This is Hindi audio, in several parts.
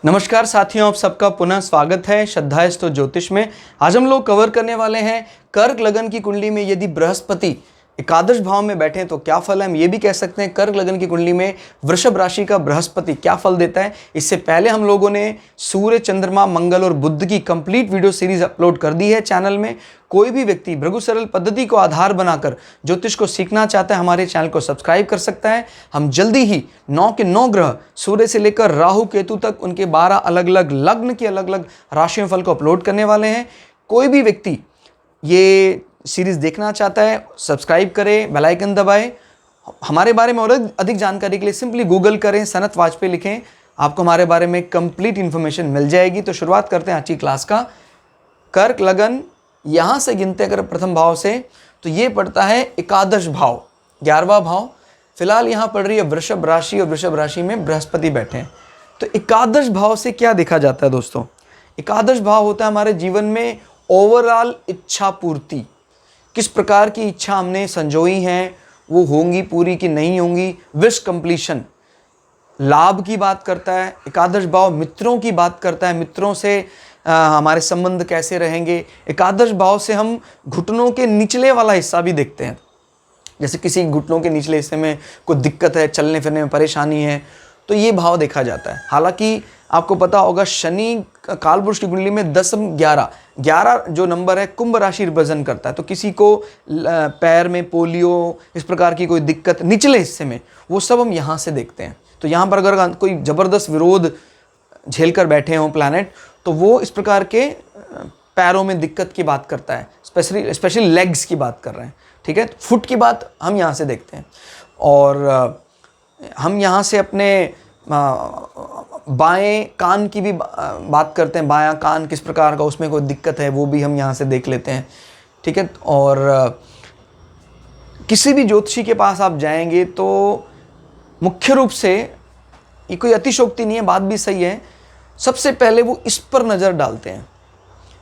नमस्कार साथियों, आप सबका पुनः स्वागत है श्रद्धास्तु ज्योतिष में। आज हम लोग कवर करने वाले हैं कर्क लगन की कुंडली में यदि बृहस्पति एकादश भाव में बैठे तो क्या फल है। हम ये भी कह सकते हैं कर्क लगन की कुंडली में वृषभ राशि का बृहस्पति क्या फल देता है। इससे पहले हम लोगों ने सूर्य, चंद्रमा, मंगल और बुध की कंप्लीट वीडियो सीरीज अपलोड कर दी है चैनल में। कोई भी व्यक्ति भृगु सरल पद्धति को आधार बनाकर ज्योतिष को सीखना चाहता है, हमारे चैनल को सब्सक्राइब कर सकता है। हम जल्दी ही 9 के 9 ग्रह, सूर्य से लेकर राहु केतु तक, उनके 12 अलग अलग लग्न के अलग अलग राशियों फल को अपलोड करने वाले हैं। कोई भी व्यक्ति ये सीरीज देखना चाहता है, सब्सक्राइब करें, बेल आइकन दबाएं। हमारे बारे में और अधिक जानकारी के लिए सिंपली गूगल करें, सनत वाजपेयी लिखें, आपको हमारे बारे में कंप्लीट इन्फॉर्मेशन मिल जाएगी। तो शुरुआत करते हैं आज की क्लास का। कर्क लगन यहाँ से गिनते अगर प्रथम भाव से तो ये पड़ता है एकादश भाव, 11वां भाव। फिलहाल यहाँ पड़ रही है वृषभ राशि और वृषभ राशि में बृहस्पति बैठे हैं। तो एकादश भाव से क्या देखा जाता है दोस्तों? एकादश भाव होता है हमारे जीवन में ओवरऑल इच्छा पूर्ति। किस प्रकार की इच्छा हमने संजोई हैं, वो होंगी पूरी कि नहीं होंगी, विश कंप्लीशन। लाभ की बात करता है एकादश भाव, मित्रों की बात करता है, मित्रों से हमारे संबंध कैसे रहेंगे। एकादश भाव से हम घुटनों के निचले वाला हिस्सा भी देखते हैं, जैसे किसी घुटनों के निचले हिस्से में कोई दिक्कत है, चलने फिरने में परेशानी है, तो ये भाव देखा जाता है। हालांकि आपको पता होगा शनि कालपुरुष की कुंडली में 10 11 जो नंबर है कुंभ राशि रिप्रेजेंट करता है। तो किसी को पैर में पोलियो, इस प्रकार की कोई दिक्कत निचले हिस्से में, वो सब हम यहाँ से देखते हैं। तो यहाँ पर अगर कोई ज़बरदस्त विरोध झेल कर बैठे हों प्लैनेट, तो वो इस प्रकार के पैरों में दिक्कत की बात करता है, स्पेशली लेग्स की बात कर रहे हैं। ठीक है, फुट की बात हम यहाँ से देखते हैं। और हम यहाँ से अपने बाएं कान की भी बात करते हैं। बायां कान किस प्रकार का, उसमें कोई दिक्कत है, वो भी हम यहाँ से देख लेते हैं। ठीक है, और किसी भी ज्योतिषी के पास आप जाएंगे तो मुख्य रूप से, ये कोई अतिशोक्ति नहीं है, बात भी सही है, सबसे पहले वो इस पर नज़र डालते हैं।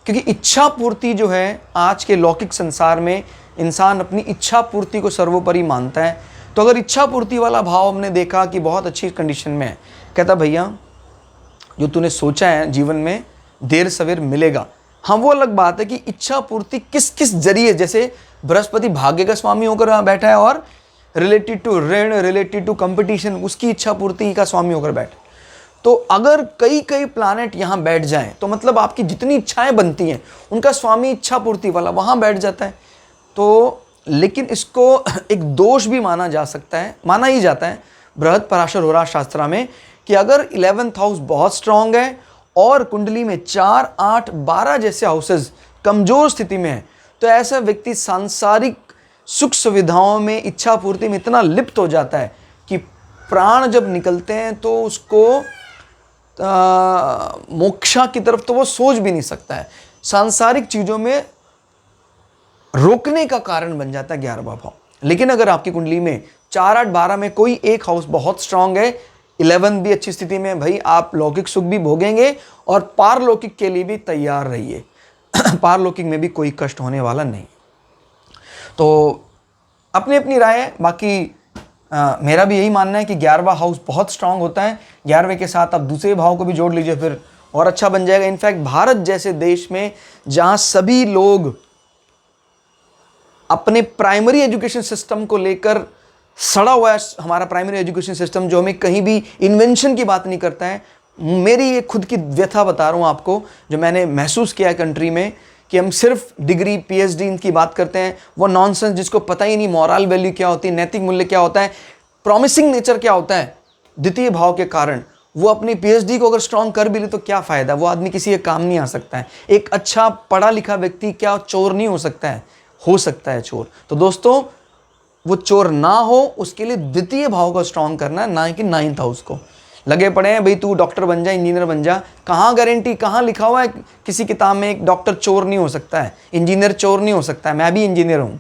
क्योंकि इच्छा पूर्ति जो है आज के लौकिक संसार में, इंसान अपनी इच्छा पूर्ति को सर्वोपरि मानता है। तो अगर इच्छा पूर्ति वाला भाव हमने देखा कि बहुत अच्छी कंडीशन में है, कहता भैया जो तूने सोचा है जीवन में देर सवेर मिलेगा। हाँ, वो अलग बात है कि इच्छा पूर्ति किस किस जरिए, जैसे बृहस्पति भाग्य का स्वामी होकर बैठा है और रिलेटेड टू ऋण, रिलेटेड टू कंपटीशन, उसकी इच्छा पूर्ति का स्वामी होकर बैठा। तो अगर कई कई प्लैनेट यहाँ बैठ जाएं तो मतलब आपकी जितनी इच्छाएं बनती हैं उनका स्वामी इच्छा पूर्ति वाला वहाँ बैठ जाता है। तो लेकिन इसको एक दोष भी माना जा सकता है, माना ही जाता है बृहद पराशर होरा शास्त्र में, कि अगर 11th हाउस बहुत स्ट्रांग है और कुंडली में 4, 8, 12 जैसे हाउसेस कमजोर स्थिति में है, तो ऐसा व्यक्ति सांसारिक सुख सुविधाओं में, इच्छा पूर्ति में इतना लिप्त हो जाता है कि प्राण जब निकलते हैं तो उसको मोक्षा की तरफ तो वो सोच भी नहीं सकता है। सांसारिक चीज़ों में रोकने का कारण बन जाता है 11वां भाव। लेकिन अगर आपकी कुंडली में 4, 8, 12 में कोई एक हाउस बहुत स्ट्रांग है, 11 भी अच्छी स्थिति में है, भाई आप लौकिक सुख भी भोगेंगे और पारलौकिक के लिए भी तैयार रहिए। पारलौकिक में भी कोई कष्ट होने वाला नहीं। तो अपनी अपनी राय है। बाकी मेरा भी यही मानना है कि 11वां हाउस बहुत स्ट्रांग होता है। 11वें के साथ आप दूसरे भाव को भी जोड़ लीजिए, फिर और अच्छा बन जाएगा। इनफैक्ट भारत जैसे देश में जहाँ सभी लोग अपने प्राइमरी एजुकेशन सिस्टम को लेकर सड़ा हुआ है, हमारा प्राइमरी एजुकेशन सिस्टम जो हमें कहीं भी इन्वेंशन की बात नहीं करता है। मेरी ये खुद की व्यथा बता रहा हूँ आपको, जो मैंने महसूस किया है कंट्री में, कि हम सिर्फ डिग्री, पीएचडी की बात करते हैं। वो नॉनसेंस जिसको पता ही नहीं मॉरल वैल्यू क्या होती है, नैतिक मूल्य क्या होता है, प्रॉमिसिंग नेचर क्या होता है द्वितीय भाव के कारण, वो अपनी पीएचडी को अगर स्ट्रांग कर भी ले तो क्या फ़ायदा, वो आदमी किसी के काम नहीं आ सकता है। एक अच्छा पढ़ा लिखा व्यक्ति क्या चोर नहीं हो सकता है? हो सकता है चोर। तो दोस्तों, वो चोर ना हो उसके लिए द्वितीय भाव को स्ट्रांग करना है, ना कि 9th हाउस को। लगे पड़े हैं भाई तू डॉक्टर बन जा, इंजीनियर बन जा, कहाँ गारंटी, कहाँ लिखा हुआ है किसी किताब में एक डॉक्टर चोर नहीं हो सकता है, इंजीनियर चोर नहीं हो सकता है? मैं भी इंजीनियर हूँ।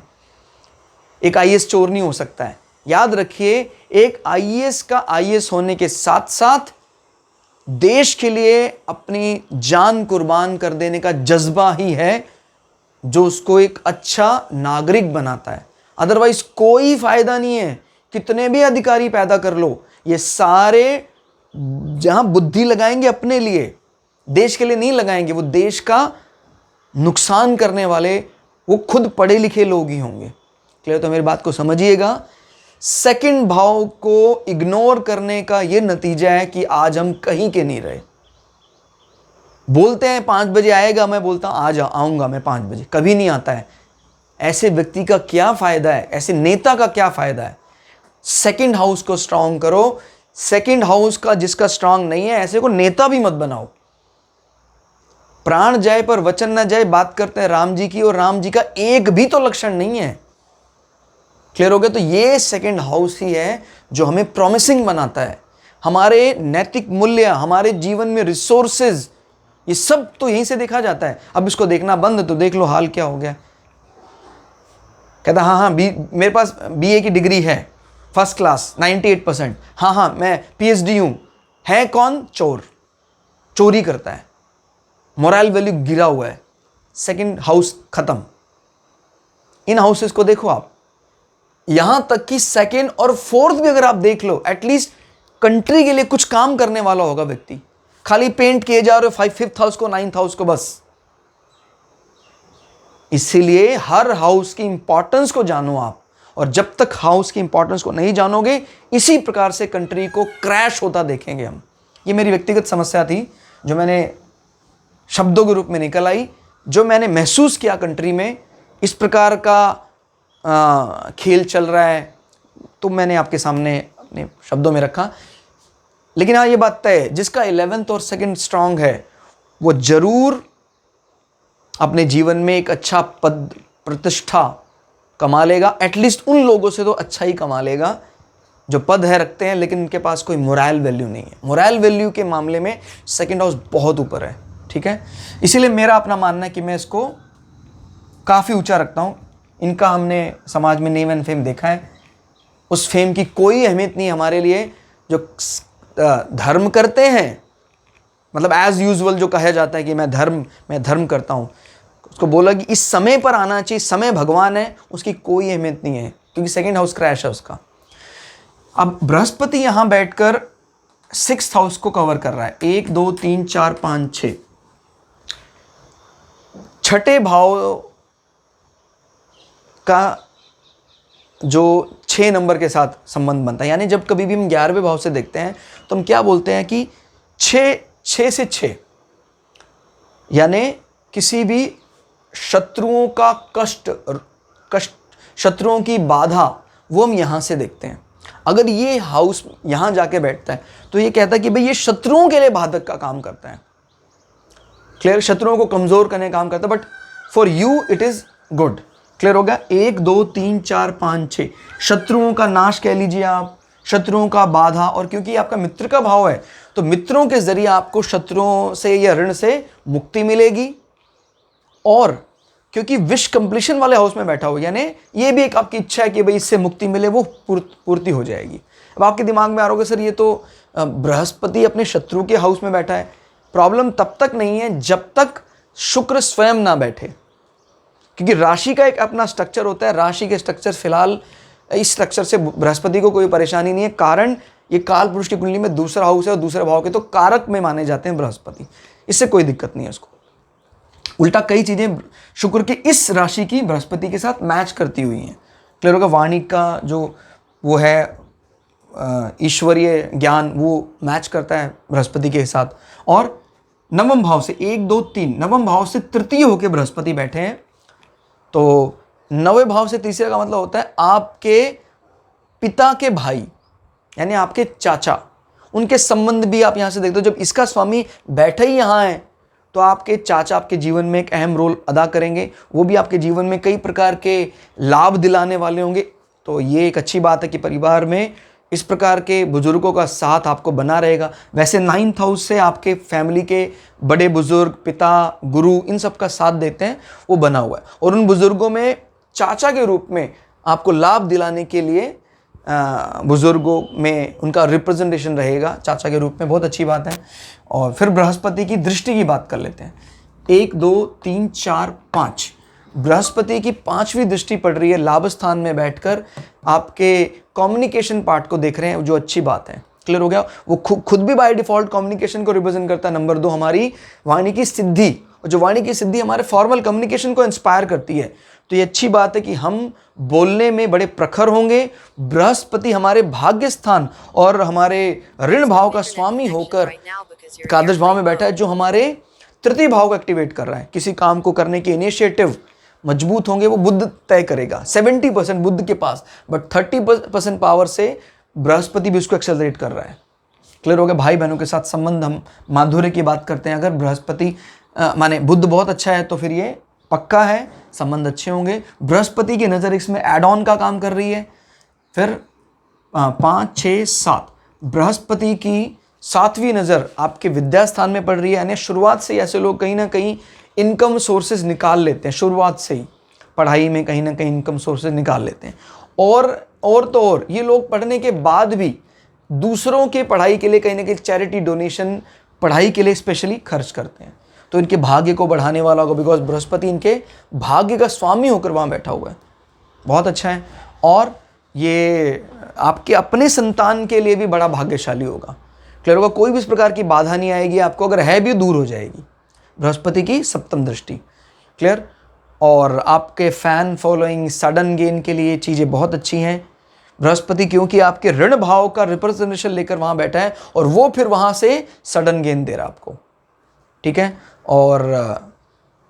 एक आईएएस चोर नहीं हो सकता है। याद रखिए, एक आईएएस का आईएएस होने के साथ साथ देश के लिए अपनी जान कुर्बान कर देने का जज्बा ही है जो उसको एक अच्छा नागरिक बनाता है। अदरवाइज कोई फायदा नहीं है, कितने भी अधिकारी पैदा कर लो, ये सारे जहां बुद्धि लगाएंगे अपने लिए, देश के लिए नहीं लगाएंगे, वो देश का नुकसान करने वाले वो खुद पढ़े लिखे लोग ही होंगे। क्लियर? तो मेरी बात को समझिएगा। सेकंड भाव को इग्नोर करने का ये नतीजा है कि आज हम कहीं के नहीं रहे। बोलते हैं 5 बजे आएगा, मैं बोलता हूं आऊंगा मैं 5 बजे, कभी नहीं आता है। ऐसे व्यक्ति का क्या फायदा है, ऐसे नेता का क्या फायदा है? सेकंड हाउस को स्ट्रांग करो। सेकंड हाउस का जिसका स्ट्रांग नहीं है, ऐसे को नेता भी मत बनाओ। प्राण जाए पर वचन न जाए, बात करते हैं राम जी की, और राम जी का एक भी तो लक्षण नहीं है। क्लियर हो गया? तो ये सेकंड हाउस ही है जो हमें प्रॉमिसिंग बनाता है। हमारे नैतिक मूल्य, हमारे जीवन में रिसोर्सेज, ये सब तो यहीं से देखा जाता है। अब इसको देखना बंद तो देख लो हाल क्या हो गया। कहता हाँ मेरे पास BA की डिग्री है, फर्स्ट क्लास 98%, हाँ मैं PhD हूं। है कौन? चोर, चोरी करता है, मोरल वैल्यू गिरा हुआ है, सेकंड हाउस खत्म। इन हाउसेस को देखो आप, यहां तक कि सेकंड और फोर्थ भी अगर आप देख लो, एटलीस्ट कंट्री के लिए कुछ काम करने वाला होगा व्यक्ति। खाली पेंट किए जा रहे हो 5th हाउस को, 9th हाउस को बस। इसीलिए हर हाउस की इंपॉर्टेंस को जानो आप, और जब तक हाउस की इंपॉर्टेंस को नहीं जानोगे, इसी प्रकार से कंट्री को क्रैश होता देखेंगे हम। ये मेरी व्यक्तिगत समस्या थी जो मैंने शब्दों के रूप में निकल आई, जो मैंने महसूस किया कंट्री में इस प्रकार का खेल चल रहा है, तो मैंने आपके सामने अपने शब्दों में रखा। लेकिन हाँ, ये बात तय है, जिसका 11th और 2nd स्ट्रांग है वो जरूर अपने जीवन में एक अच्छा पद प्रतिष्ठा कमा लेगा। एटलीस्ट उन लोगों से तो अच्छा ही कमा लेगा जो पद है रखते हैं, लेकिन उनके पास कोई मोरल वैल्यू नहीं है। मोरल वैल्यू के मामले में सेकंड हाउस बहुत ऊपर है। ठीक है, इसीलिए मेरा अपना मानना है कि मैं इसको काफ़ी ऊंचा रखता हूँ। इनका हमने समाज में नेम एंड फेम देखा है, उस फेम की कोई अहमियत नहीं हमारे लिए। जो धर्म करते हैं, मतलब एज यूजुअल जो कहा जाता है कि मैं धर्म करता हूँ, उसको बोला कि इस समय पर आना चाहिए, समय भगवान है, उसकी कोई अहमियत नहीं है, क्योंकि सेकंड हाउस क्रैश है उसका। अब बृहस्पति यहां बैठकर 6th हाउस को कवर कर रहा है, 1 2 3 4 5 6, छठे भाव का जो 6 नंबर के साथ संबंध बनता है। यानी जब कभी भी हम 11वें भाव से देखते हैं तो हम क्या बोलते हैं कि 6 से 6, यानी किसी भी शत्रुओं का कष्ट, शत्रुओं की बाधा, वो हम यहां से देखते हैं। अगर ये हाउस यहां जाके बैठता है तो ये कहता है कि भाई ये शत्रुओं के लिए बाधक का काम करता है। क्लियर? शत्रुओं को कमजोर करने का काम करता है, but for you it is good. Clear हो गया? 1 2 3 4 5 6, शत्रुओं का नाश कह लीजिए आप, शत्रुओं का बाधा। और क्योंकि आपका मित्र का भाव है तो मित्रों के जरिए आपको शत्रुओं से या ऋण से मुक्ति मिलेगी। और क्योंकि विश कंप्लीशन वाले हाउस में बैठा हो, यानी ये भी एक आपकी इच्छा है कि भाई इससे मुक्ति मिले, वो पूर्ति हो जाएगी। अब आपके दिमाग में आ रहा होगा सर ये तो बृहस्पति अपने शत्रु के हाउस में बैठा है। प्रॉब्लम तब तक नहीं है जब तक शुक्र स्वयं ना बैठे, क्योंकि राशि का एक अपना स्ट्रक्चर होता है। राशि के स्ट्रक्चर, फिलहाल इस स्ट्रक्चर से बृहस्पति को कोई परेशानी नहीं है, कारण ये काल पुरुष की कुंडली में दूसरा हाउस है और दूसरे भाव के तो कारक में माने जाते हैं बृहस्पति, इससे कोई दिक्कत नहीं है उसको। उल्टा कई चीजें शुक्र की इस राशि की बृहस्पति के साथ मैच करती हुई हैं। क्लियर होगा? वाणी का जो वो है ईश्वरीय ज्ञान, वो मैच करता है बृहस्पति के साथ। और नवम भाव से 1 2 3, नवम भाव से तृतीय होकर बृहस्पति बैठे हैं, तो नवे भाव से तीसरे का मतलब होता है आपके पिता के भाई, यानी आपके चाचा, उनके संबंध भी आप यहां से देखते हो। जब इसका स्वामी बैठे ही यहां है तो आपके चाचा आपके जीवन में एक अहम रोल अदा करेंगे, वो भी आपके जीवन में कई प्रकार के लाभ दिलाने वाले होंगे। तो ये एक अच्छी बात है कि परिवार में इस प्रकार के बुजुर्गों का साथ आपको बना रहेगा। वैसे 9th हाउस से आपके फैमिली के बड़े बुजुर्ग, पिता, गुरु, इन सब का साथ देते हैं, वो बना हुआ है। और उन बुजुर्गों में चाचा के रूप में आपको लाभ दिलाने के लिए बुजुर्गों में उनका रिप्रेजेंटेशन रहेगा चाचा के रूप में, बहुत अच्छी बात है। और फिर बृहस्पति की दृष्टि की बात कर लेते हैं। 1 2 3 4 5, बृहस्पति की 5वीं दृष्टि पड़ रही है, लाभ स्थान में बैठकर आपके कम्युनिकेशन पार्ट को देख रहे हैं, जो अच्छी बात है। क्लियर हो गया। वो खुद भी बाय डिफॉल्ट कम्युनिकेशन को रिप्रेजेंट करता है। नंबर 2 हमारी वाणी की सिद्धि, और जो वाणी की सिद्धि हमारे फॉर्मल कम्युनिकेशन को इंस्पायर करती है। तो ये अच्छी बात है कि हम बोलने में बड़े प्रखर होंगे। बृहस्पति हमारे भाग्य स्थान और हमारे ऋण भाव का स्वामी होकर एकादश भाव में बैठा है, जो हमारे तृतीय भाव को एक्टिवेट कर रहा है। किसी काम को करने के इनिशिएटिव मजबूत होंगे, वो बुध तय करेगा। 70% बुध के पास, बट 30% पावर से बृहस्पति भी उसको एक्सेलरेट कर रहा है। क्लियर हो गया। भाई बहनों के साथ संबंध, हम माधुर्य की बात करते हैं, अगर बृहस्पति माने बुध बहुत अच्छा है तो फिर ये पक्का है, संबंध अच्छे होंगे। बृहस्पति की नज़र इसमें एड ऑन का काम कर रही है। फिर 5, 6, 7 बृहस्पति की 7वीं नज़र आपके विद्या स्थान में पड़ रही है। यानी शुरुआत से ऐसे लोग कहीं ना कहीं इनकम सोर्सेज निकाल लेते हैं, शुरुआत से ही पढ़ाई में कहीं ना कहीं इनकम सोर्सेज निकाल लेते हैं। और तो और ये लोग पढ़ने के बाद भी दूसरों के पढ़ाई के लिए कहीं ना कहीं चैरिटी डोनेशन, पढ़ाई के लिए स्पेशली खर्च करते हैं। तो इनके भाग्य को बढ़ाने वाला होगा, बिकॉज बृहस्पति इनके भाग्य का स्वामी होकर वहाँ बैठा हुआ है। बहुत अच्छा है। और ये आपके अपने संतान के लिए भी बड़ा भाग्यशाली होगा। क्लियर होगा। कोई भी इस प्रकार की बाधा नहीं आएगी आपको, अगर है भी दूर हो जाएगी। बृहस्पति की 7म दृष्टि। क्लियर। और आपके फैन फॉलोइंग, सडन गेन के लिए चीज़ें बहुत अच्छी हैं। बृहस्पति क्योंकि आपके ऋण भाव का रिप्रेजेंटेशन लेकर वहाँ बैठा है, और वो फिर वहाँ से सडन गेन दे रहा आपको। ठीक है। और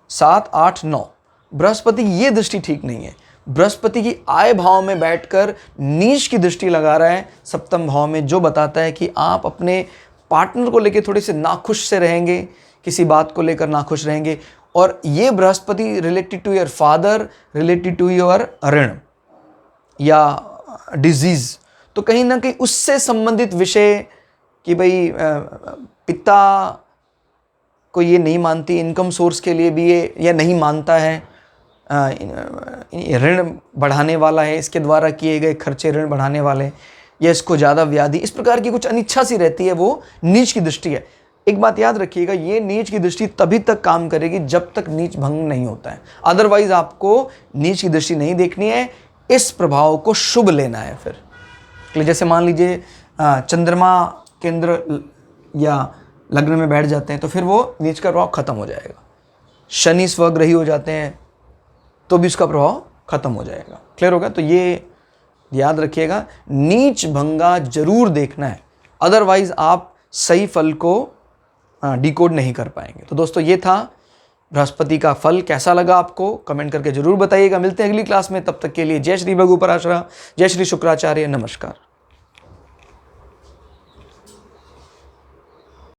7, 8, 9 बृहस्पति की ये दृष्टि ठीक नहीं है। बृहस्पति की आय भाव में बैठकर नीच की दृष्टि लगा रहा है 7म भाव में, जो बताता है कि आप अपने पार्टनर को लेकर थोड़े से नाखुश से रहेंगे, किसी बात को लेकर नाखुश रहेंगे। और ये बृहस्पति related to your father, related to your ऋण या डिजीज़, तो कहीं ना कहीं उससे संबंधित विषय कि भाई पिता को ये नहीं मानती, इनकम सोर्स के लिए भी ये या नहीं मानता है, ऋण बढ़ाने वाला है, इसके द्वारा किए गए खर्चे ऋण बढ़ाने वाले, या इसको ज़्यादा व्याधि, इस प्रकार की कुछ अनिच्छा सी रहती है, वो नीच की दृष्टि है। एक बात याद रखिएगा, ये नीच की दृष्टि तभी तक काम करेगी जब तक नीच भंग नहीं होता है। अदरवाइज आपको नीच की दृष्टि नहीं देखनी है, इस प्रभाव को शुभ लेना है। फिर जैसे मान लीजिए चंद्रमा केंद्र या लग्न में बैठ जाते हैं तो फिर वो नीच का प्रभाव खत्म हो जाएगा। शनि स्वग्रही हो जाते हैं तो भी उसका प्रभाव खत्म हो जाएगा। क्लियर होगा। तो ये याद रखिएगा, नीच भंगा जरूर देखना है, अदरवाइज आप सही फल को डिकोड नहीं कर पाएंगे। तो दोस्तों ये था बृहस्पति का फल। कैसा लगा आपको कमेंट करके जरूर बताइएगा। मिलते हैं अगली क्लास में, तब तक के लिए जय श्री भगु पराशरा, जय श्री शुक्राचार्य, नमस्कार।